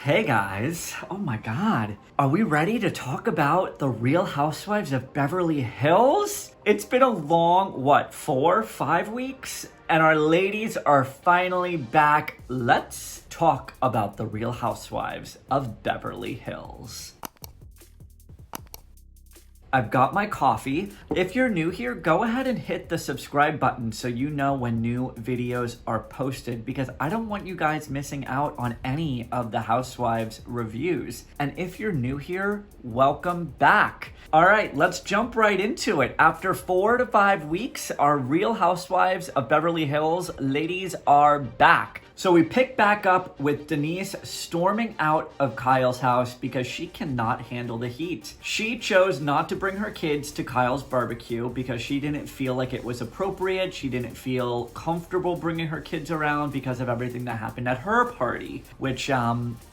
Hey guys, oh my god, are we ready to talk about the Real Housewives of Beverly Hills? It's been a long, 4-5 weeks? And our ladies are finally back. Let's talk about the Real Housewives of Beverly Hills. I've got my coffee. If you're new here, go ahead and hit the subscribe button so you know when new videos are posted, because I don't want you guys missing out on any of the Housewives reviews. And if you're new here, welcome back. All right, let's jump right into it. After 4 to 5 weeks, our Real Housewives of Beverly Hills ladies are back. So we pick back up with Denise storming out of Kyle's house because she cannot handle the heat. She chose not to bring her kids to Kyle's barbecue because she didn't feel like it was appropriate. She didn't feel comfortable bringing her kids around because of everything that happened at her party, which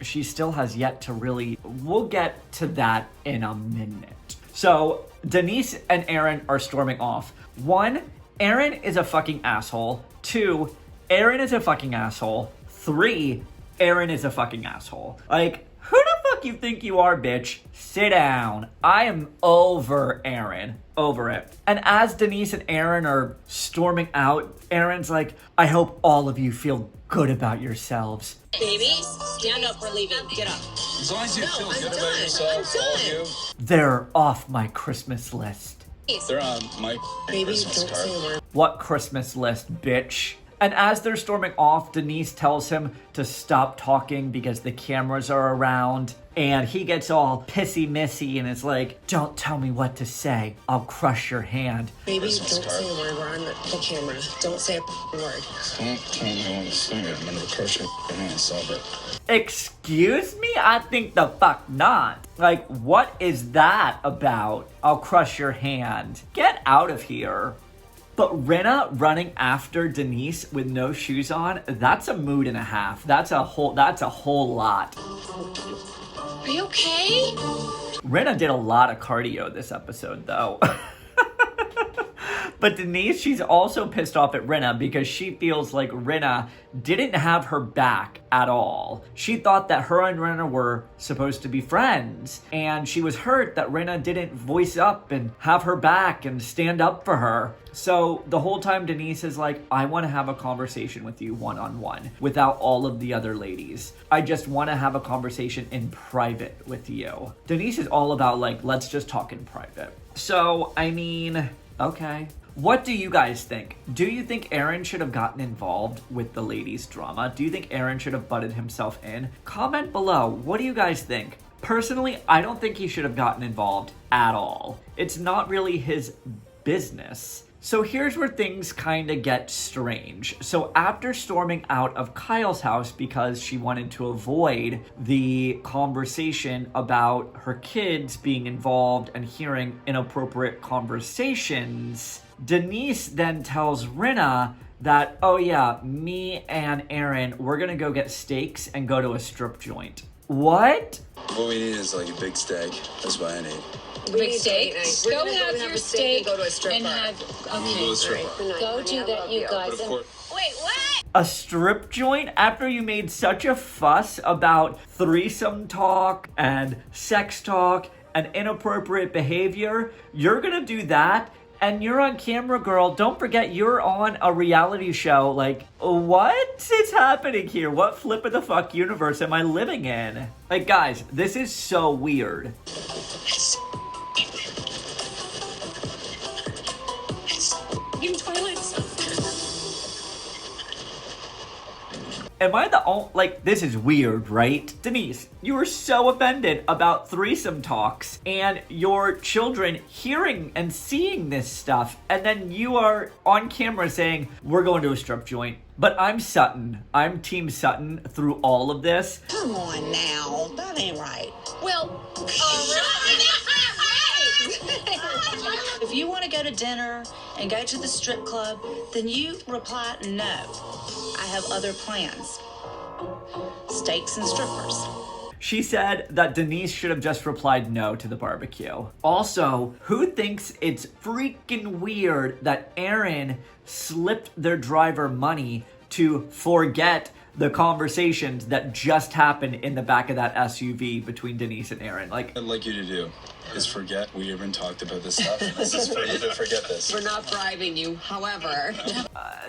she still has yet to really... We'll get to that in a minute. So Denise and Aaron are storming off. 1, Aaron is a fucking asshole. 2, Aaron is a fucking asshole. 3, Aaron is a fucking asshole. Like, who the fuck you think you are, bitch? Sit down. I am over Aaron. Over it. And as Denise and Aaron are storming out, Aaron's like, I hope all of you feel good about yourselves. Baby, stand up, we're leaving. Get up. As long as you feel good about yourself, all of you. They're off my Christmas list. They're on my Christmas card. What Christmas list, bitch? And as they're storming off, Denise tells him to stop talking because the cameras are around. And he gets all pissy-missy and is like, don't tell me what to say. I'll crush your hand. Baby, don't say a word. We're on the camera. Don't say a word. Don't tell me what to say. I'm gonna crush your hand, solve it. Excuse me? I think the fuck not. Like, what is that about? I'll crush your hand. Get out of here. But Rinna running after Denise with no shoes on, that's a mood and a half. That's a whole lot. Are you okay? Rinna did a lot of cardio this episode though. But Denise, she's also pissed off at Rinna because she feels like Rinna didn't have her back at all. She thought that her and Rinna were supposed to be friends, and she was hurt that Rinna didn't voice up and have her back and stand up for her. So the whole time Denise is like, I want to have a conversation with you one-on-one without all of the other ladies. I just want to have a conversation in private with you. Denise is all about like, let's just talk in private. So, I mean, okay. What do you guys think? Do you think Aaron should have gotten involved with the ladies' drama? Do you think Aaron should have butted himself in? Comment below. What do you guys think? Personally, I don't think he should have gotten involved at all. It's not really his business. So here's where things kind of get strange. So after storming out of Kyle's house because she wanted to avoid the conversation about her kids being involved and hearing inappropriate conversations, Denise then tells Rinna that, oh yeah, me and Aaron, we're gonna go get steaks and go to a strip joint. What? What we need is like a big steak. That's what I need. Big steak? Go have your steak and go to a strip bar. Go do that, you guys. Wait, what? A strip joint? After you made such a fuss about threesome talk and sex talk and inappropriate behavior, you're gonna do that? And you're on camera, girl. Don't forget you're on a reality show. Like, what is happening here? What flip of the fuck universe am I living in? Like, guys, this is so weird. In toilets. Am I the only... Like, this is weird, right? Denise, you were so offended about threesome talks and your children hearing and seeing this stuff, and then you are on camera saying, we're going to a strip joint. But I'm Sutton. I'm Team Sutton through all of this. Come on now. That ain't right. Well, If you want to go to dinner and go to the strip club, then you reply no. I have other plans. Steaks and strippers. She said that Denise should have just replied no to the barbecue. Also, who thinks it's freaking weird that Aaron slipped their driver money to forget the conversations that just happened in the back of that SUV between Denise and Aaron. Like, What I'd like you to do is forget we even talked about this stuff. This is for you to forget this. We're not bribing you, however.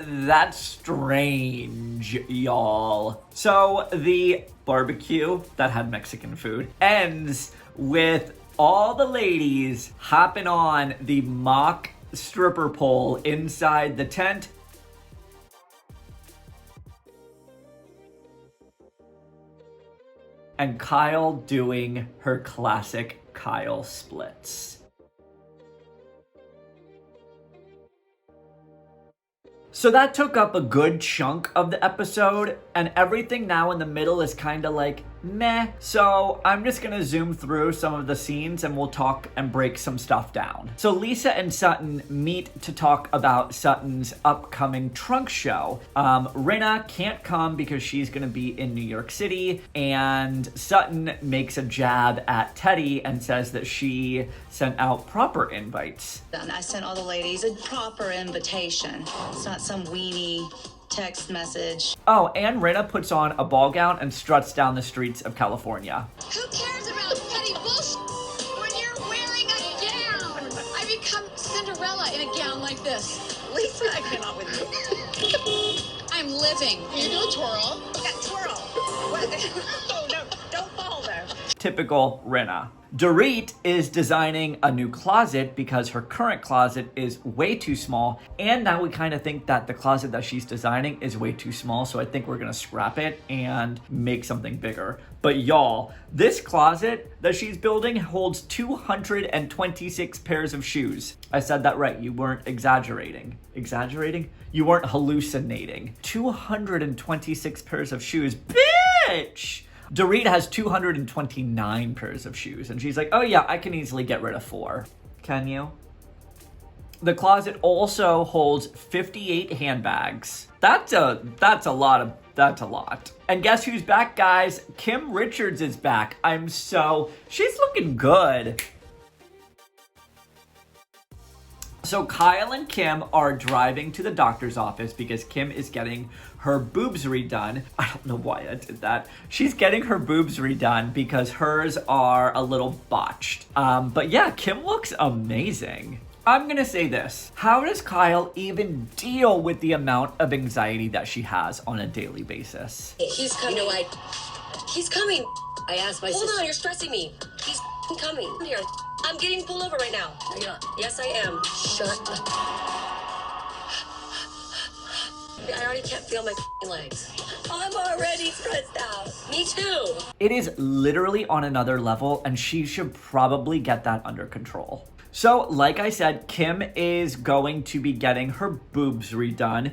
that's strange, y'all. So the barbecue that had Mexican food ends with all the ladies hopping on the mock stripper pole inside the tent. And Kyle doing her classic Kyle splits. So that took up a good chunk of the episode, and everything now in the middle is kind of like meh. So I'm just gonna zoom through some of the scenes and we'll talk and break some stuff down. So Lisa and Sutton meet to talk about Sutton's upcoming trunk show. Rinna can't come because she's gonna be in New York City, and Sutton makes a jab at Teddy and says that she sent out proper invites. And I sent all the ladies a proper invitation. It's not some weenie text message. Oh, and Rinna puts on a ball gown and struts down the streets of California. Who cares about petty bullshit when you're wearing a gown? I become Cinderella in a gown like this. Lisa, I cannot with you. I'm living. You do a twirl. Yeah, twirl. What? Oh, no, don't fall there. Typical Rinna. Dorit is designing a new closet because her current closet is way too small, and now we kind of think that the closet that she's designing is way too small, so I think we're gonna scrap it and make something bigger. But y'all, this closet that she's building holds 226 pairs of shoes. I said that right, you weren't exaggerating. Exaggerating? You weren't hallucinating. 226 pairs of shoes, bitch! Dorit has 229 pairs of shoes, and she's like, oh yeah, I can easily get rid of 4. Can you? The closet also holds 58 handbags. That's a lot. And guess who's back, guys? Kim Richards is back. She's looking good. So Kyle and Kim are driving to the doctor's office because Kim is getting her boobs redone. I don't know why I did that. She's getting her boobs redone because hers are a little botched. But yeah, Kim looks amazing. I'm gonna say this. How does Kyle even deal with the amount of anxiety that she has on a daily basis? He's coming. You know what? He's coming. I asked my sister. Hold on, you're stressing me. He's coming. Here. I'm getting pulled over right now. No, you're not. Yes, I am. Shut up. I already can't feel my legs. I'm already stressed out. Me too. It is literally on another level, and she should probably get that under control. So, like I said, Kim is going to be getting her boobs redone.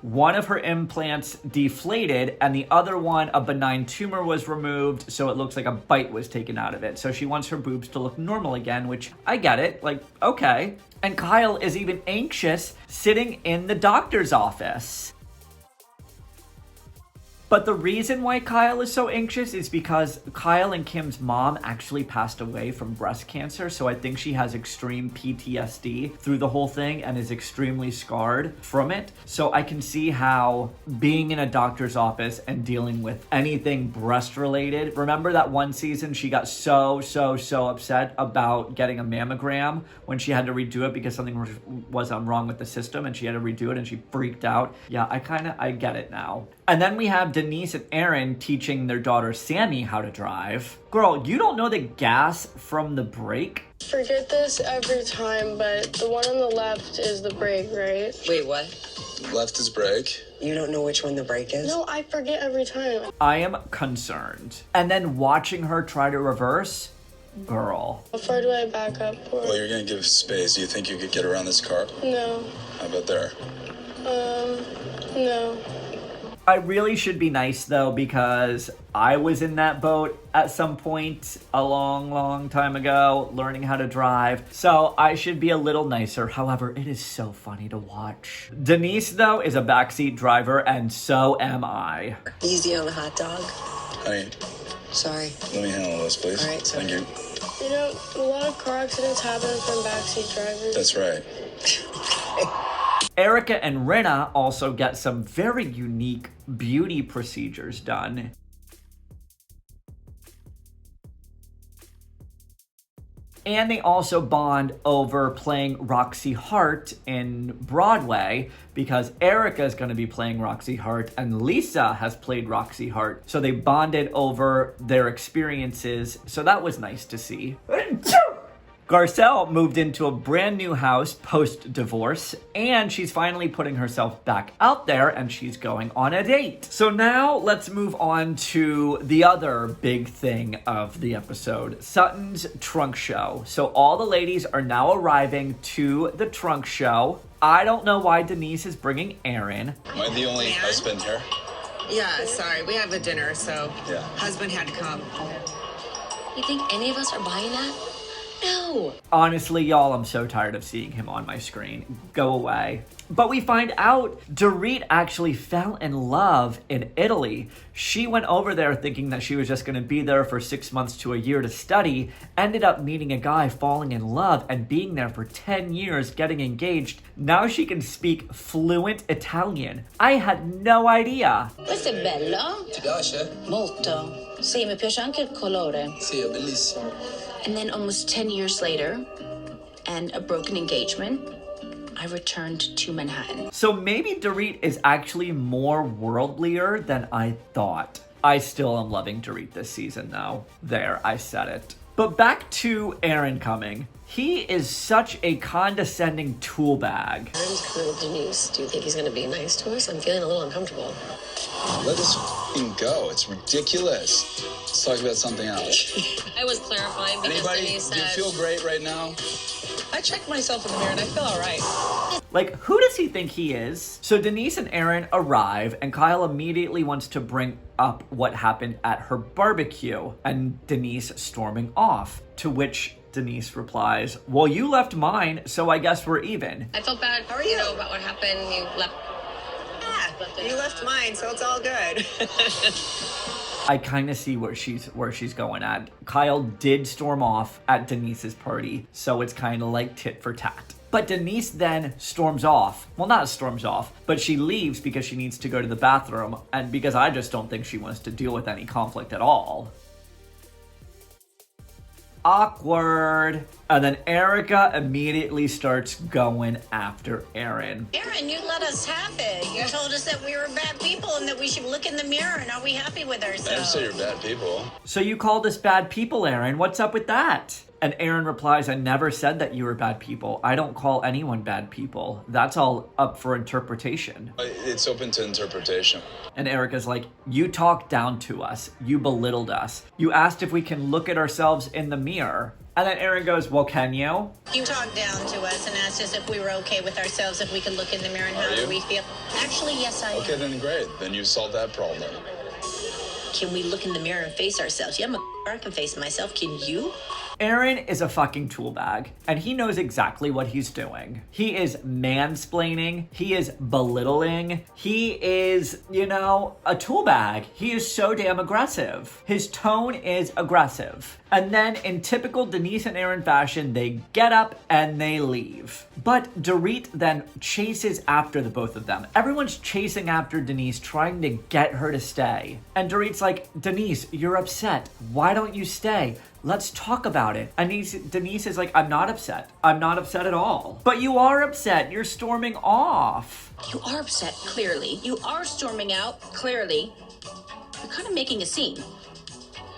One of her implants deflated, and the other one, a benign tumor was removed, so it looks like a bite was taken out of it. So she wants her boobs to look normal again, which I get it, like, okay. And Kyle is even anxious sitting in the doctor's office. But the reason why Kyle is so anxious is because Kyle and Kim's mom actually passed away from breast cancer. So I think she has extreme PTSD through the whole thing and is extremely scarred from it. So I can see how being in a doctor's office and dealing with anything breast related. Remember that one season she got so upset about getting a mammogram when she had to redo it because something was wrong with the system and she had to redo it and she freaked out. Yeah, I get it now. And then we have Denise and Aaron teaching their daughter Sammy how to drive. Girl, you don't know the gas from the brake? Forget this every time, but the one on the left is the brake, right? Wait, what? Left is brake. You don't know which one the brake is? No, I forget every time. I am concerned. And then watching her try to reverse, girl. How far do I back up for? Well, you're gonna give space. Do you think you could get around this car? No. How about there? No. I really should be nice though, because I was in that boat at some point a long time ago, learning how to drive. So I should be a little nicer. However, it is so funny to watch. Denise though is a backseat driver, and so am I. Easy on the hot dog. Honey, Sorry. let me handle this, please. All right, sorry. Thank you. You know, a lot of car accidents happen from backseat drivers. That's right. Erica and Rinna also get some very unique beauty procedures done. And they also bond over playing Roxy Hart in Broadway because Erica is going to be playing Roxy Hart and Lisa has played Roxy Hart. So they bonded over their experiences. So that was nice to see. Garcelle moved into a brand new house post-divorce, and she's finally putting herself back out there, and she's going on a date. So now let's move on to the other big thing of the episode, Sutton's trunk show. So all the ladies are now arriving to the trunk show. I don't know why Denise is bringing Aaron. Am I the only husband here? Yeah, sorry. We have a dinner, so Yeah. husband had to come. You think any of us are buying that? No. Honestly, y'all, I'm so tired of seeing him on my screen. Go away. But we find out Dorit actually fell in love in Italy. She went over there thinking that she was just going to be there for 6 months to a year to study, ended up meeting a guy, falling in love, and being there for 10 years, getting engaged. Now she can speak fluent Italian. I had no idea. Questo è bello. Ti piace? Molto. Sì, mi piace anche il colore. Sì, è bellissimo. And then almost 10 years later, and a broken engagement, I returned to Manhattan. So maybe Dorit is actually more worldlier than I thought. I still am loving Dorit this season though. There, I said it. But back to Aaron coming. He is such a condescending tool bag. Aaron's coming with Denise. Do you think he's going to be nice to us? I'm feeling a little uncomfortable. Let this f***ing go. It's ridiculous. Let's talk about something else. I was clarifying because Anybody, Denise do you said... feel great right now? I checked myself in the mirror and I feel all right. Like, who does he think he is? So Denise and Aaron arrive, and Kyle immediately wants to bring up what happened at her barbecue, and Denise storming off, to which Denise replies, well, you left mine, so I guess we're even. I felt bad, How are you? about what happened. You left... Yeah, you left mine, so it's all good. I kind of see where she's going at. Kyle did storm off at Denise's party, so it's kind of like tit for tat. But Denise then storms off. Well, not storms off, but she leaves because she needs to go to the bathroom, and because I just don't think she wants to deal with any conflict at all. Awkward. And then Erica immediately starts going after Aaron. Aaron, you let us have it. You told us that we were bad people and that we should look in the mirror and are we happy with I never ourselves? say you're bad people. So you called us bad people, Aaron. What's up with that? And Aaron replies, I never said that you were bad people. I don't call anyone bad people. That's all up for interpretation. It's open to interpretation. And Erica's like, you talked down to us. You belittled us. You asked if we can look at ourselves in the mirror. And then Aaron goes, well, can you? You talked down to us and asked us if we were okay with ourselves, if we could look in the mirror and how Are you? do we feel. Actually, yes, I am. Okay, then great. Then you solved that problem. Can we look in the mirror and face ourselves? Yeah, I can face myself. Can you? Aaron is a fucking tool bag, and he knows exactly what he's doing. He is mansplaining. He is belittling. He is, a tool bag. He is so damn aggressive. His tone is aggressive. And then in typical Denise and Aaron fashion, they get up and they leave. But Dorit then chases after the both of them. Everyone's chasing after Denise, trying to get her to stay. And Dorit's like, Denise, you're upset. Why don't you stay? Let's talk about it. And Denise is like, I'm not upset. I'm not upset at all. But you are upset. You're storming off. You are upset, clearly. You are storming out, clearly. You're kind of making a scene.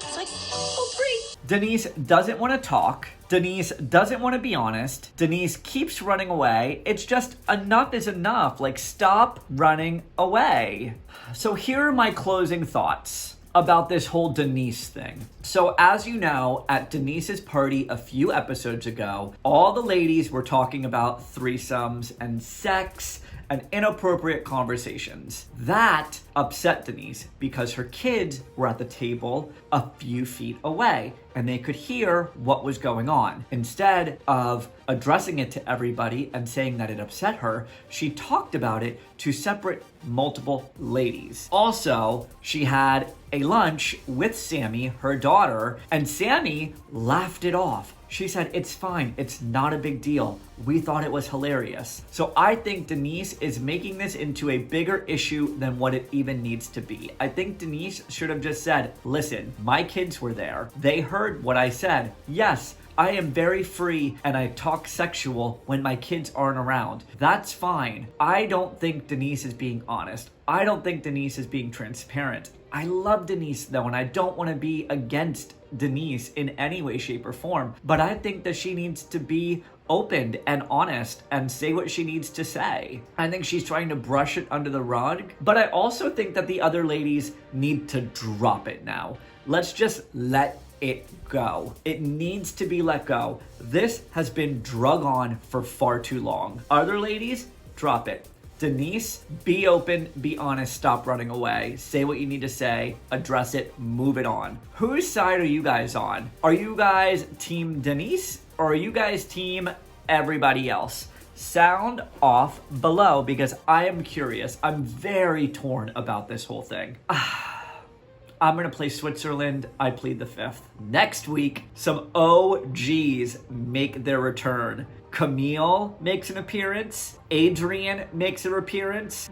It's like, oh, great. Denise doesn't want to talk. Denise doesn't want to be honest. Denise keeps running away. It's just enough is enough. Like, stop running away. So here are my closing thoughts about this whole Denise thing. So as you know, at Denise's party a few episodes ago, all the ladies were talking about threesomes and sex and inappropriate conversations. That upset Denise because her kids were at the table a few feet away and they could hear what was going on. Instead of addressing it to everybody and saying that it upset her, she talked about it to separate multiple ladies. Also, she had a lunch with Sammy, her daughter, and Sammy laughed it off. She said, it's fine, it's not a big deal. We thought it was hilarious. So I think Denise is making this into a bigger issue than what it even needs to be. I think Denise should have just said, listen, my kids were there. They heard what I said. Yes, I am very free and I talk sexual when my kids aren't around. That's fine. I don't think Denise is being honest. I don't think Denise is being transparent. I love Denise though, and I don't want to be against Denise in any way, shape, or form. But I think that she needs to be open and honest and say what she needs to say. I think she's trying to brush it under the rug. But I also think that the other ladies need to drop it now. Let's just let it go. It needs to be let go. This has been drug on for far too long. Other ladies, drop it. Denise, be open, be honest, stop running away. Say what you need to say, address it, move it on. Whose side are you guys on? Are you guys team Denise or are you guys team everybody else? Sound off below because I am curious. I'm very torn about this whole thing. I'm going to play Switzerland. I plead the fifth. Next week, some OGs make their return. Camille makes an appearance. Adrian makes an appearance.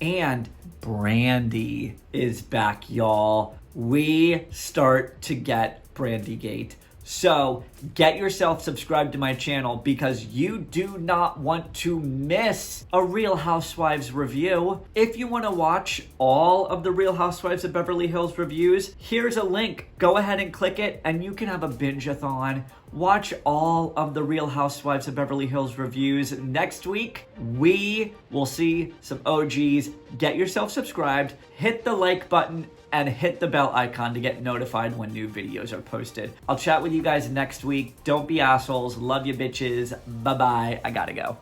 And Brandy is back, y'all. We start to get Brandygate. So get yourself subscribed to my channel because you do not want to miss a Real Housewives review. If you want to watch all of the Real Housewives of Beverly Hills reviews, here's a link. Go ahead and click it and you can have a binge-a-thon. Watch all of the Real Housewives of Beverly Hills reviews. Next week, we will see some OGs. Get yourself subscribed, hit the like button, and hit the bell icon to get notified when new videos are posted. I'll chat with you guys next week. Don't be assholes. Love you bitches. Bye-bye. I gotta go.